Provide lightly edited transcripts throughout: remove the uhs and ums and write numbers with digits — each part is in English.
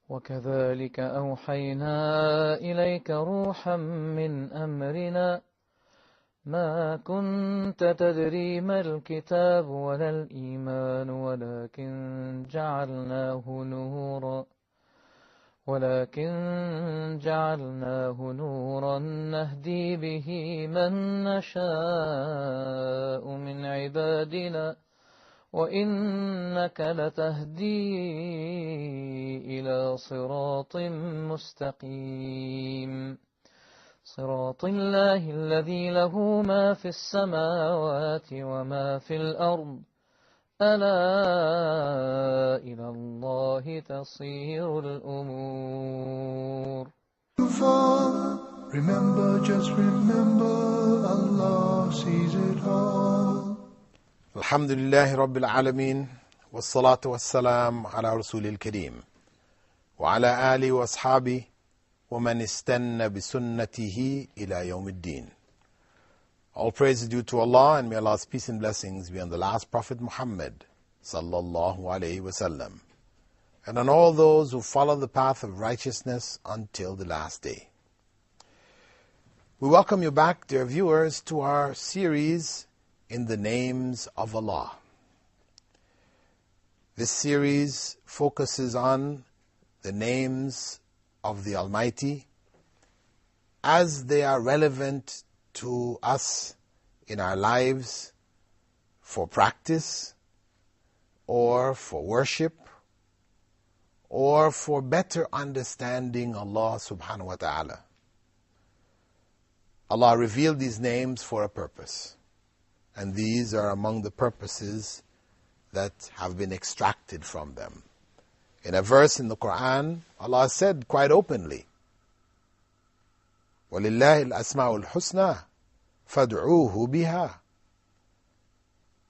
وكذلك أوحينا إليك روحا من أمرنا ما كنت تدري ما الكتاب ولا الإيمان ولكن جعلناه نورا نهدي به من نشاء من عبادنا وإنك لتهدي إلى صراط مستقيم صراط الله الذي له ما في السماوات وما في الأرض ألا إلى الله تصير الأمور. Remember, just remember, Allah sees it all. Alhamdulillahi Rabbil Alameen, wassalatu wassalam ala Rasulil Kareem, wa ala alihi wa ashabihi, wa man istanna bi sunnatihi ila yawmiddin. All praise is due to Allah, and may Allah's peace and blessings be on the last Prophet Muhammad sallallahu alayhi wasallam, and on all those who follow the path of righteousness until the last day. We welcome you back, dear viewers, to our series in the names of Allah. This series focuses on the names of the Almighty as they are relevant to us in our lives for practice or for worship or for better understanding Allah subhanahu wa ta'ala. Allah revealed these names for a purpose, and these are among the purposes that have been extracted from them. In a verse in the Quran, Allah said quite openly, وَلِلَّهِ الْأَسْمَاءُ الْحُسْنَى فَادْعُوهُ بِهَا.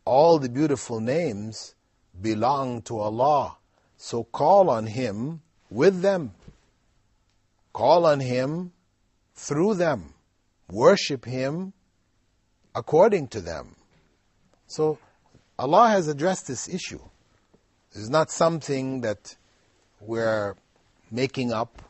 All the beautiful names belong to Allah, so call on Him with them. Call on Him through them. Worship Him according to them. So Allah has addressed this issue. It's not something that we're making up.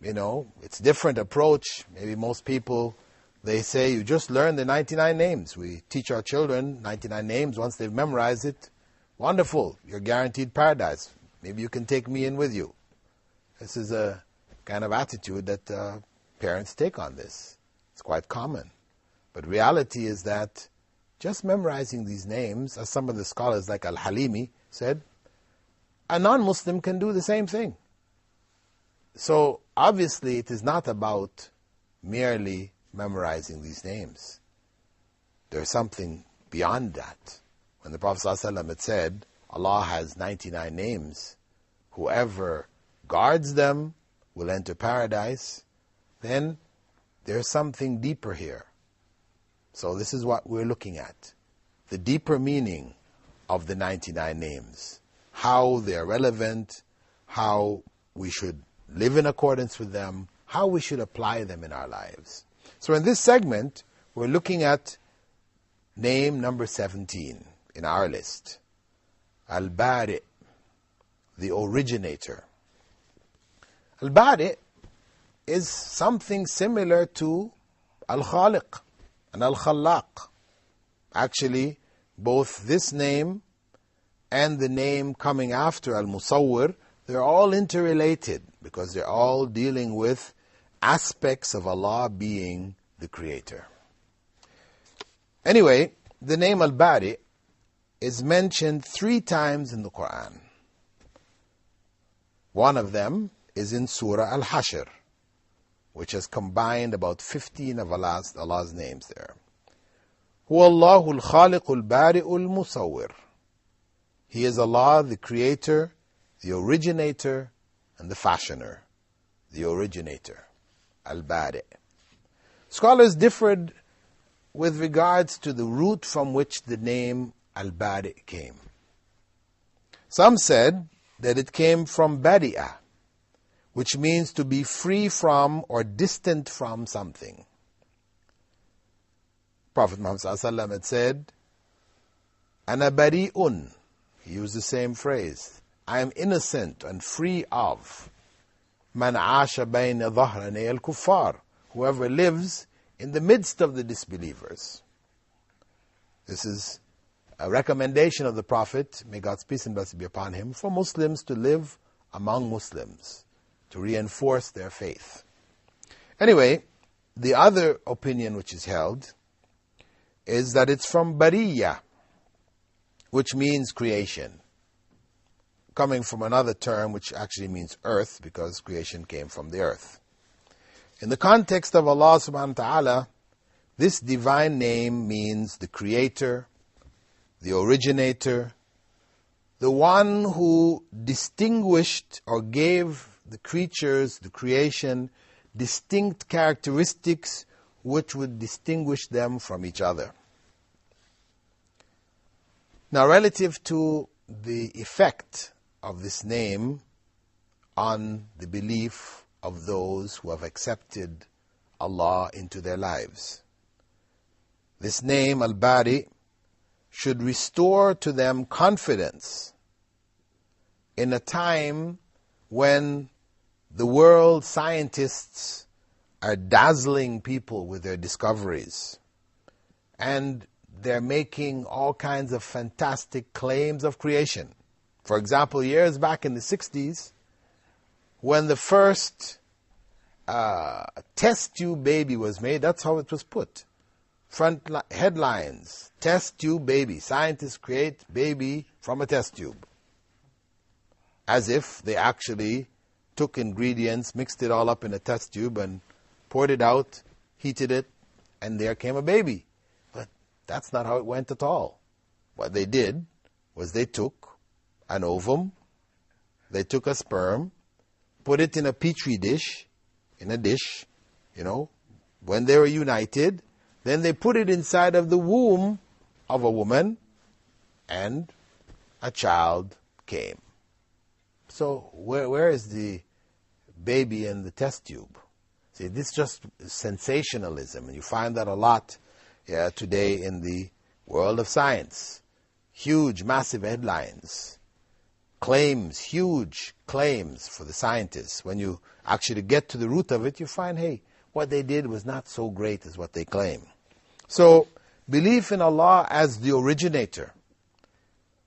It's a different approach. Maybe most people, they say, you just learn the 99 names. We teach our children 99 names. Once they've memorized it, wonderful, you're guaranteed paradise. Maybe you can take me in with you. This is a kind of attitude that parents take on this. It's quite common. But reality is that just memorizing these names, as some of the scholars like Al-Halimi said, a non-Muslim can do the same thing. So obviously it is not about merely memorizing these names. There's something beyond that. When the Prophet ﷺ had said, Allah has 99 names, whoever guards them will enter paradise, then there's something deeper here. So this is what we're looking at. The deeper meaning of the 99 names. How they're relevant, how we should live in accordance with them, how we should apply them in our lives. So in this segment, we're looking at name number 17 in our list. Al-Baree, the originator. Al-Baree is something similar to Al-Khaliq and Al-Khallaq. Actually, both this name and the name coming after Al-Musawwir, they're all interrelated because they're all dealing with aspects of Allah being the creator. Anyway, the name Al-Baree is mentioned 3 times in the Quran. One of them is in Surah Al-Hashr, which has combined about 15 of Allah's names there. هُوَ اللَّهُ الْخَالِقُ الْبَارِئُ الْمُصَوِّرُ. He is Allah, the creator, the originator, and the fashioner. The originator. Al-Baree. Scholars differed with regards to the root from which the name Al-Baree came. Some said that it came from Bari'ah, which means to be free from or distant from something. Prophet Muhammad ﷺ had said, Ana bari'un. He used the same phrase. I am innocent and free of. Man asha bayna dhahranay al-kuffar. Whoever lives in the midst of the disbelievers. This is a recommendation of the Prophet, may God's peace and blessing be upon him, for Muslims to live among Muslims, to reinforce their faith. Anyway, the other opinion which is held is that it's from Baree, which means creation, coming from another term which actually means earth, because creation came from the earth. In the context of Allah subhanahu wa ta'ala, this divine name means the creator, the originator, the one who distinguished or gave the creatures, the creation, distinct characteristics which would distinguish them from each other. Now, relative to the effect of this name on the belief of those who have accepted Allah into their lives, this name, Al-Baree, should restore to them confidence in a time when the world scientists are dazzling people with their discoveries, and they're making all kinds of fantastic claims of creation. For example, years back in the 60s, when the first test tube baby was made, that's how it was put. Front headlines, test tube baby. Scientists create baby from a test tube. As if they actually took ingredients, mixed it all up in a test tube and poured it out, heated it, and there came a baby. But that's not how it went at all. What they did was they took an ovum, they took a sperm, put it in a petri dish, when they were united, then they put it inside of the womb of a woman, and a child came. So where is the baby in the test tube? See, this is just sensationalism, and you find that a lot today in the world of science. Huge, massive headlines, claims, huge claims for the scientists. When you actually get to the root of it, you find, hey, what they did was not so great as what they claim. So, belief in Allah as the originator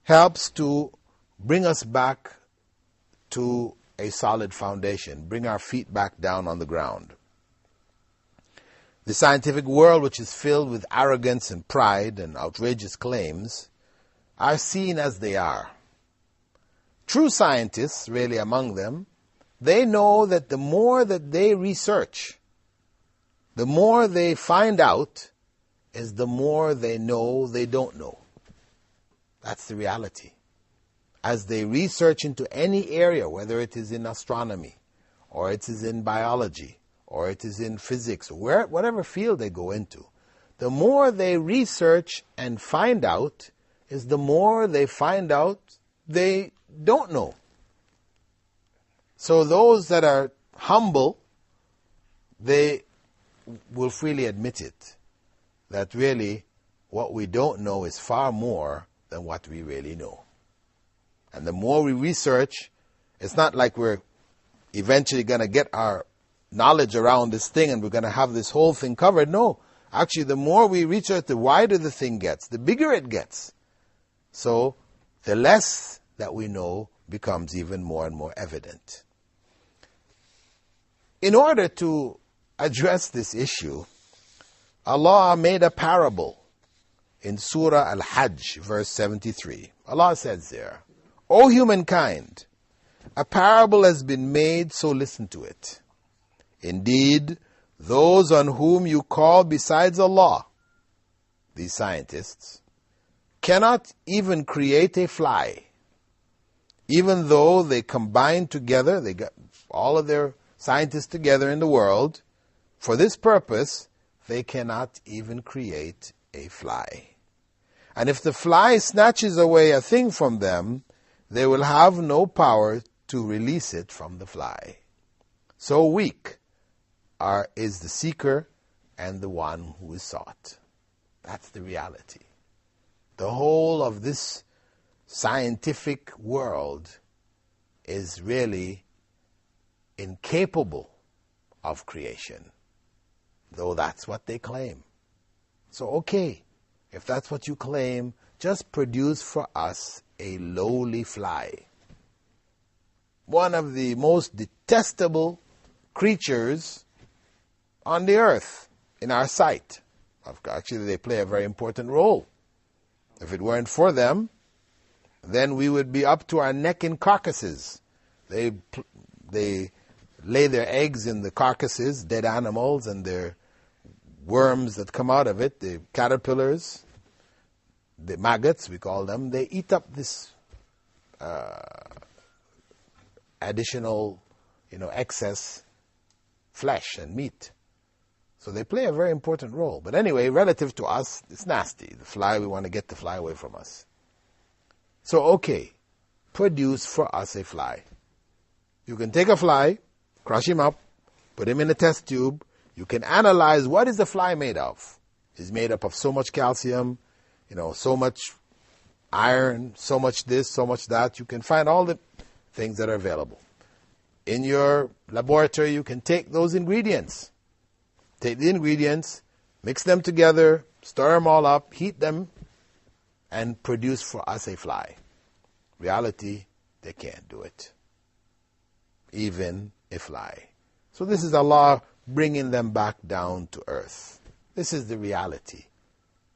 helps to bring us back to a solid foundation, bring our feet back down on the ground. The scientific world, which is filled with arrogance and pride and outrageous claims, are seen as they are. True scientists, really among them, they know that the more that they research, the more they find out, is the more they know they don't know. That's the reality. As they research into any area, whether it is in astronomy, or it is in biology, or it is in physics, or whatever field they go into, the more they research and find out, is the more they find out they don't know. So those that are humble, they will freely admit it, that really what we don't know is far more than what we really know. And the more we research, it's not like we're eventually going to get our knowledge around this thing and we're going to have this whole thing covered. No, actually the more we research, the wider the thing gets, the bigger it gets. So the less that we know becomes even more and more evident. In order to address this issue, Allah made a parable in Surah Al-Hajj, verse 73. Allah says there, O humankind, a parable has been made, so listen to it. Indeed, those on whom you call besides Allah, these scientists, cannot even create a fly. Even though they combine together, they got all of their scientists together in the world, for this purpose, they cannot even create a fly. And if the fly snatches away a thing from them, they will have no power to release it from the fly. So weak is the seeker and the one who is sought. That's the reality. The whole of this scientific world is really incapable of creation, though that's what they claim. So okay, if that's what you claim, just produce for us a lowly fly. One of the most detestable creatures on the earth in our sight. Actually, they play a very important role. If it weren't for them, then we would be up to our neck in carcasses. They lay their eggs in the carcasses, dead animals, and their worms that come out of it, the caterpillars, the maggots, we call them, they eat up this additional, excess flesh and meat. So they play a very important role. But anyway, relative to us, it's nasty. The fly, we want to get the fly away from us. So okay, produce for us a fly. You can take a fly, crush him up, put him in a test tube. You can analyze what is the fly made of. It's made up of so much calcium, so much iron, so much this, so much that. You can find all the things that are available. In your laboratory, you can take those ingredients. Take the ingredients, mix them together, stir them all up, heat them, and produce for us a fly. Reality, they can't do it. Even a fly. So this is Allah bringing them back down to earth. This is the reality.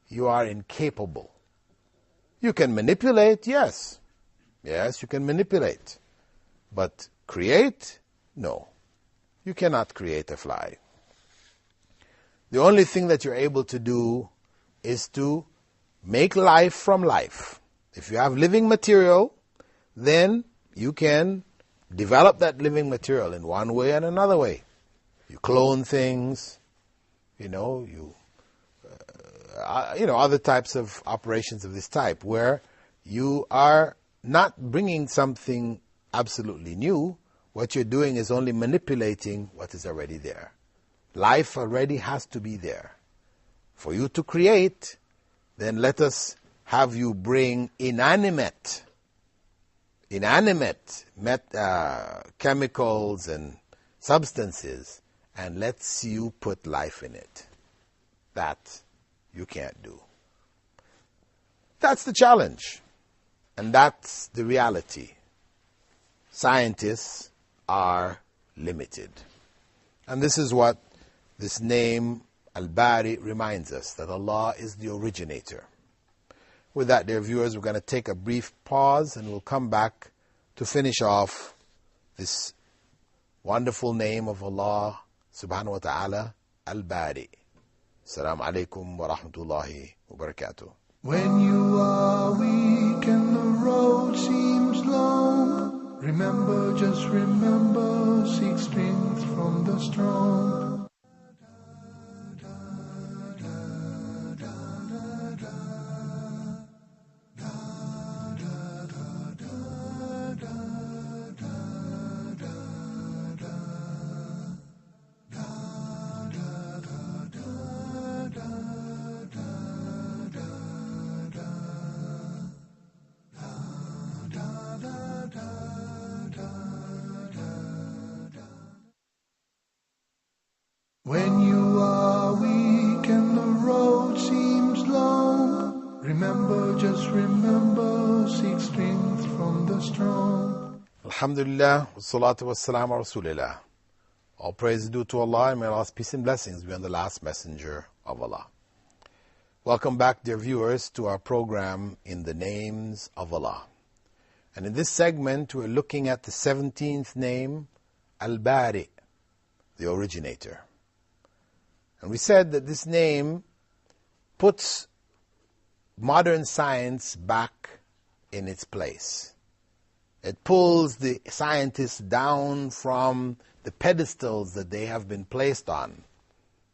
You are incapable. You can manipulate, yes. Yes, you can manipulate. But create? No. You cannot create a fly. The only thing that you're able to do is to make life from life. If you have living material, then you can develop that living material in one way and another way. You clone things, other types of operations of this type where you are not bringing something absolutely new. What you're doing is only manipulating what is already there. Life already has to be there. For you to create, then let us have you bring inanimate chemicals and substances, and let's you put life in it. That you can't do. That's the challenge. And that's the reality. Scientists are limited. And this is what this name, Al-Baree, reminds us, that Allah is the originator. With that, dear viewers, we're going to take a brief pause and we'll come back to finish off this wonderful name of Allah subhanahu wa ta'ala, Al-Baree. Assalamu alaikum wa rahmatullahi wa barakatuh. When you are weak and the road seems long, remember, just remember, seek strength from the strong. When you are weak and the road seems long, remember, just remember, seek strength from the strong. Alhamdulillah, wassalatu wassalamu ala Rasulillah. All praise is due to Allah, and may Allah's peace and blessings be on the last messenger of Allah. Welcome back, dear viewers, to our program In the Names of Allah. And in this segment, we're looking at the 17th name, Al-Baree, the originator. And we said that this name puts modern science back in its place. It pulls the scientists down from the pedestals that they have been placed on,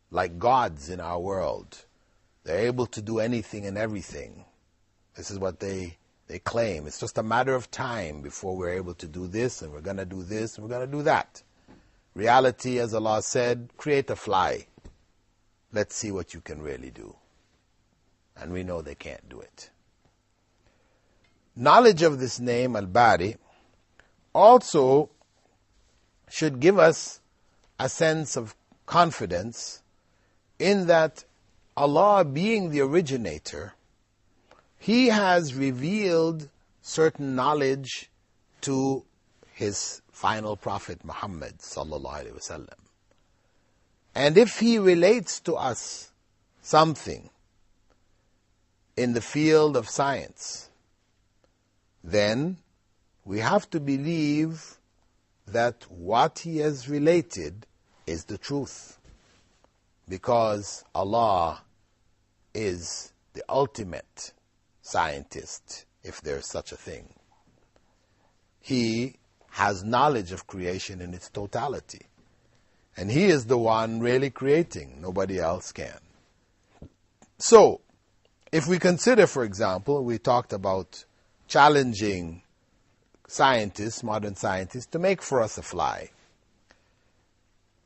like gods in our world. They're able to do anything and everything. This is what they claim. It's just a matter of time before we're able to do this, and we're going to do this, and we're going to do that. Reality, as Allah said, create a fly. Let's see what you can really do. And we know they can't do it. Knowledge of this name, Al-Baree, also should give us a sense of confidence in that Allah, being the originator, He has revealed certain knowledge to His final prophet Muhammad sallallahu alaihi wasallam. And if He relates to us something in the field of science, then we have to believe that what He has related is the truth. Because Allah is the ultimate scientist, if there is such a thing. He has knowledge of creation in its totality. And He is the one really creating. Nobody else can. So, if we consider, for example, we talked about challenging scientists, modern scientists, to make for us a fly.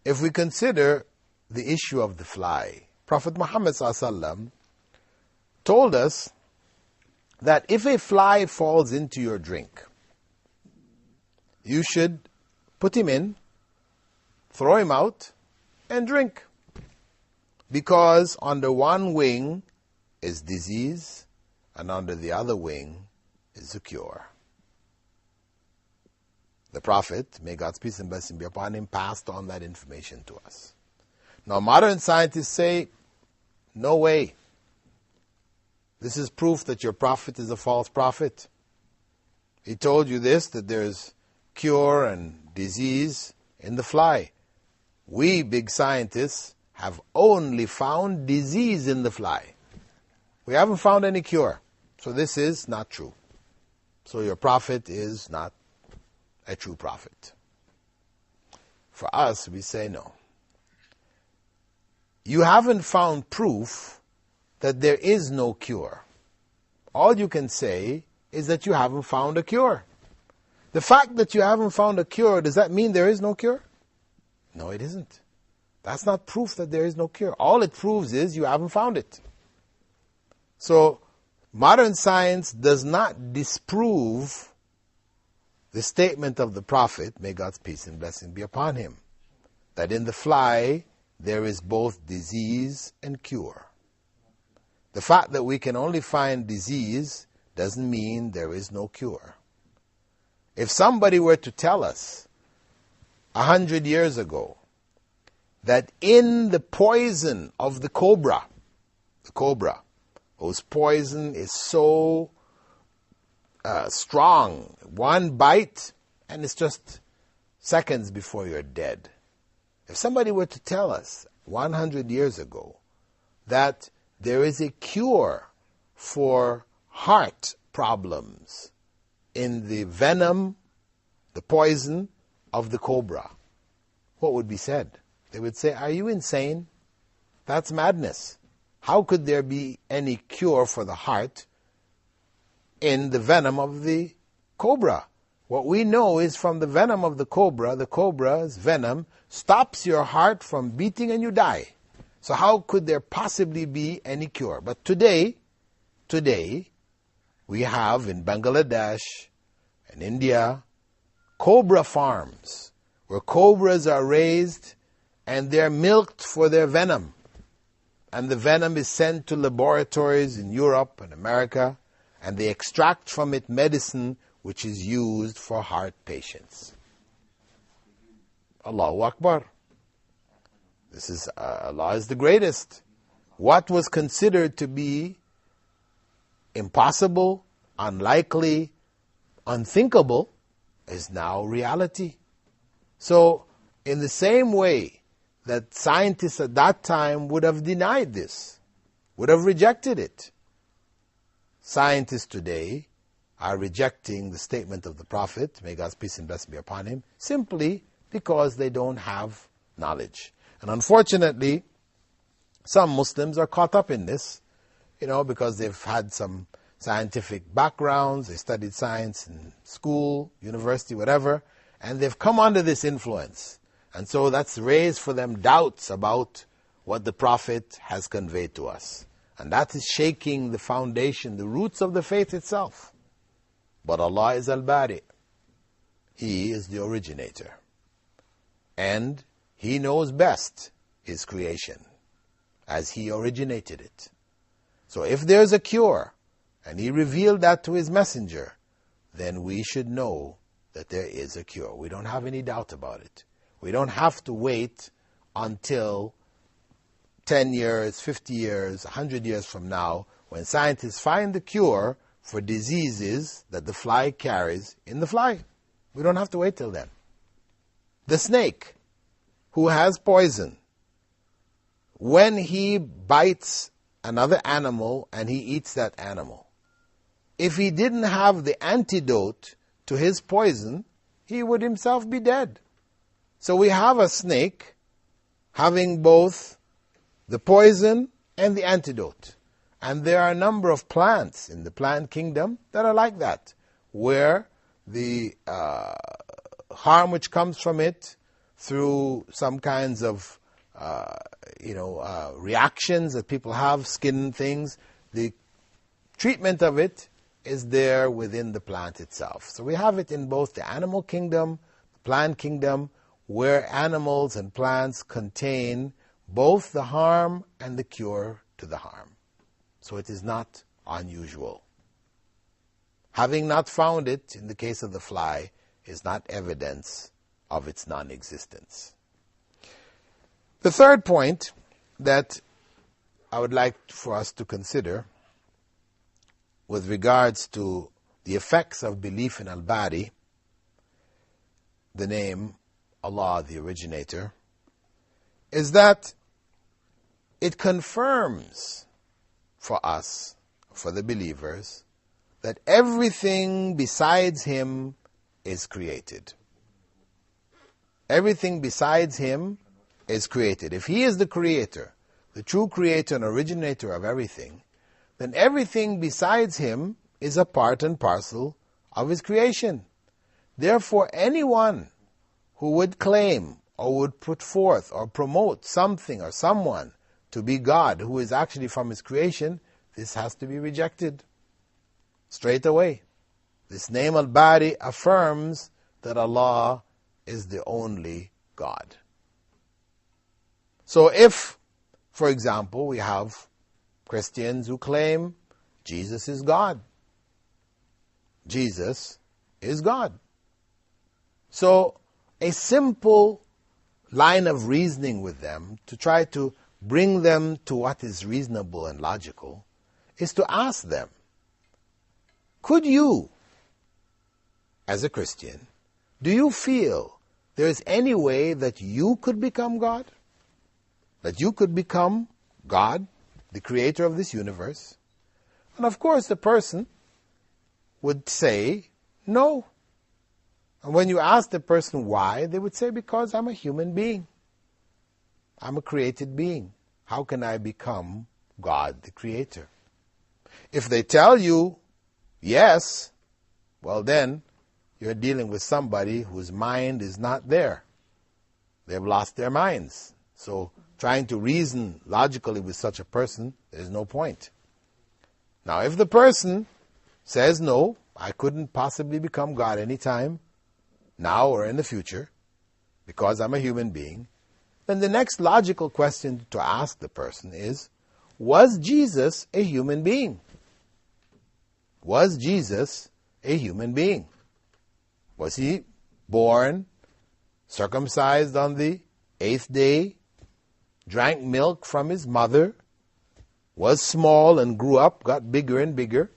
If we consider the issue of the fly, Prophet Muhammad ﷺ told us that if a fly falls into your drink, you should put him in, throw him out, and drink. Because under one wing is disease, and under the other wing is a cure. The Prophet, may God's peace and blessing be upon him, passed on that information to us. Now modern scientists say, no way. This is proof that your prophet is a false prophet. He told you this, that there's cure and disease in the fly. We, big scientists, have only found disease in the fly. We haven't found any cure. So this is not true. So your prophet is not a true prophet. For us, we say no. You haven't found proof that there is no cure. All you can say is that you haven't found a cure. The fact that you haven't found a cure, does that mean there is no cure? No, it isn't. That's not proof that there is no cure. All it proves is you haven't found it. So, modern science does not disprove the statement of the Prophet, may God's peace and blessing be upon him, that in the fly there is both disease and cure. The fact that we can only find disease doesn't mean there is no cure. If somebody were to tell us 100 years ago that in the poison of the cobra, whose poison is so strong, one bite and it's just seconds before you're dead. If somebody were to tell us 100 years ago that there is a cure for heart problems in the venom, the poison of the cobra, what would be said? They would say, are you insane? That's madness. How could there be any cure for the heart in the venom of the cobra? What we know is from the venom of the cobra's venom stops your heart from beating and you die. So how could there possibly be any cure? But today, we have in Bangladesh and India, cobra farms, where cobras are raised and they're milked for their venom. And the venom is sent to laboratories in Europe and America, and they extract from it medicine which is used for heart patients. Allahu Akbar. This is, Allah is the greatest. What was considered to be impossible, unlikely, unthinkable is now reality. So, in the same way that scientists at that time would have denied this, would have rejected it, scientists today are rejecting the statement of the Prophet, may God's peace and blessing be upon him, simply because they don't have knowledge. And unfortunately, some Muslims are caught up in this, because they've had some scientific backgrounds, they studied science in school, university, whatever, and they've come under this influence. And so that's raised for them doubts about what the Prophet has conveyed to us. And that is shaking the foundation, the roots of the faith itself. But Allah is Al-Baree. He is the originator. And He knows best His creation, as He originated it. So if there's a cure, and He revealed that to His messenger, then we should know that there is a cure. We don't have any doubt about it. We don't have to wait until 10 years, 50 years, 100 years from now, when scientists find the cure for diseases that the fly carries in the fly. We don't have to wait till then. The snake, who has poison, when he bites another animal and he eats that animal, if he didn't have the antidote to his poison, he would himself be dead. So we have a snake having both the poison and the antidote. And there are a number of plants in the plant kingdom that are like that, where the harm which comes from it through some kinds of reactions that people have, skin things, the treatment of it is there within the plant itself. So we have it in both the animal kingdom, the plant kingdom, where animals and plants contain both the harm and the cure to the harm. So it is not unusual. Having not found it in the case of the fly is not evidence of its non-existence. The third point that I would like for us to consider with regards to the effects of belief in Al-Baree, the name Allah, the originator, is that it confirms for us, for the believers, that everything besides Him is created. Everything besides Him is created. If He is the creator, the true creator and originator of everything, then everything besides Him is a part and parcel of His creation. Therefore, anyone who would claim or would put forth or promote something or someone to be God who is actually from His creation, this has to be rejected straight away. This name Al-Baree affirms that Allah is the only God. So if, for example, we have Christians who claim Jesus is God. Jesus is God. So a simple line of reasoning with them to try to bring them to what is reasonable and logical is to ask them, could you, as a Christian, do you feel there is any way that you could become God? That you could become God, the creator of this universe? And of course the person would say no. And when you ask the person why, they would say, because I'm a human being. I'm a created being. How can I become God, the creator? If they tell you yes, well then you're dealing with somebody whose mind is not there. They've lost their minds. So trying to reason logically with such a person, there's no point. Now if the person says no, I couldn't possibly become God anytime, now or in the future, because I'm a human being, then the next logical question to ask the person is, was Jesus a human being? Was Jesus a human being? Was He born, circumcised on the 8th day, drank milk from His mother, was small and grew up, got bigger and bigger?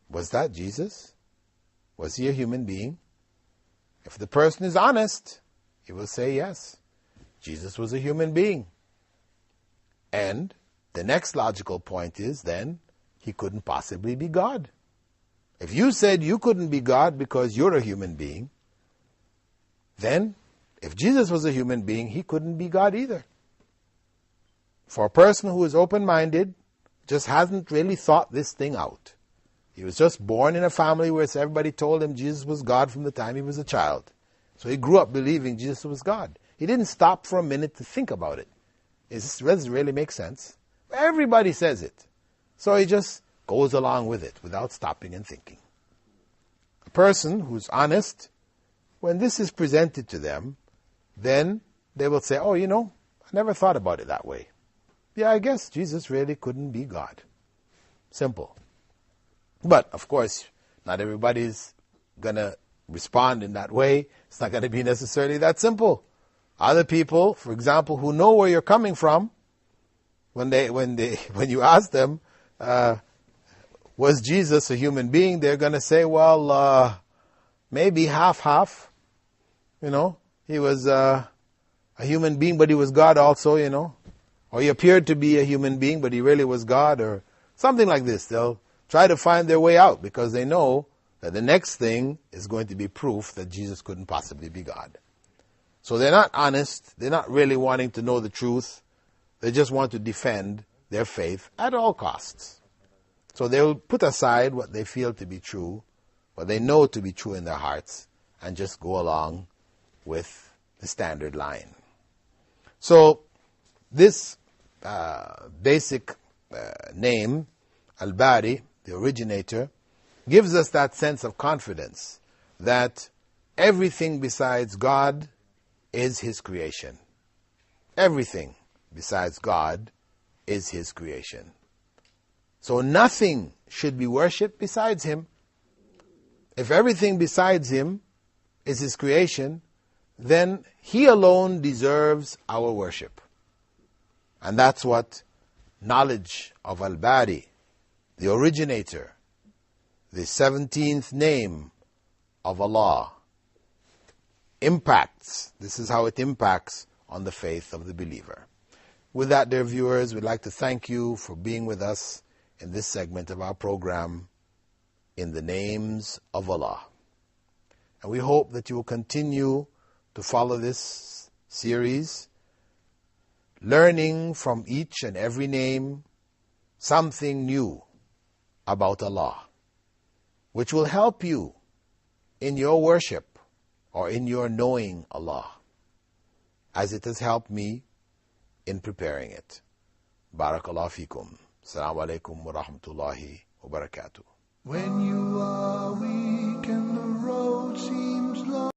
Was that Jesus? Was He a human being? If the person is honest, he will say yes. Jesus was a human being. And the next logical point is then, He couldn't possibly be God. If you said you couldn't be God because you're a human being, then if Jesus was a human being, He couldn't be God either. For a person who is open-minded, just hasn't really thought this thing out. He was just born in a family where everybody told him Jesus was God from the time he was a child. So he grew up believing Jesus was God. He didn't stop for a minute to think about it. Does this really make sense? Everybody says it. So he just goes along with it without stopping and thinking. A person who's honest when this is presented to them, then they will say, oh, I never thought about it that way. Yeah, I guess Jesus really couldn't be God. Simple. But, of course, not everybody's going to respond in that way. It's not going to be necessarily that simple. Other people, for example, who know where you're coming from, when you ask them, was Jesus a human being, they're going to say, well, maybe half. He was a human being, but he was God also, Or he appeared to be a human being, but he really was God, or something like this. They'll try to find their way out because they know that the next thing is going to be proof that Jesus couldn't possibly be God. So they're not honest. They're not really wanting to know the truth. They just want to defend their faith at all costs. So they'll put aside what they feel to be true, what they know to be true in their hearts, and just go along with the standard line. So this basic name, Al-Baree, the originator, gives us that sense of confidence that everything besides God is His creation. Everything besides God is His creation. So nothing should be worshipped besides Him. If everything besides Him is His creation, then He alone deserves our worship. And that's what knowledge of Al-Baree, the originator, the 17th name of Allah, impacts. This is how it impacts on the faith of the believer. With that, dear viewers, we'd like to thank you for being with us in this segment of our program, In the Names of Allah. And we hope that you will continue to follow this series, learning from each and every name something new about Allah, which will help you in your worship or in your knowing Allah, as it has helped me in preparing it. Barakallahu feekum. Assalamu alaikum wa rahmatullahi wa barakatuh. When you are weak and the road seems long.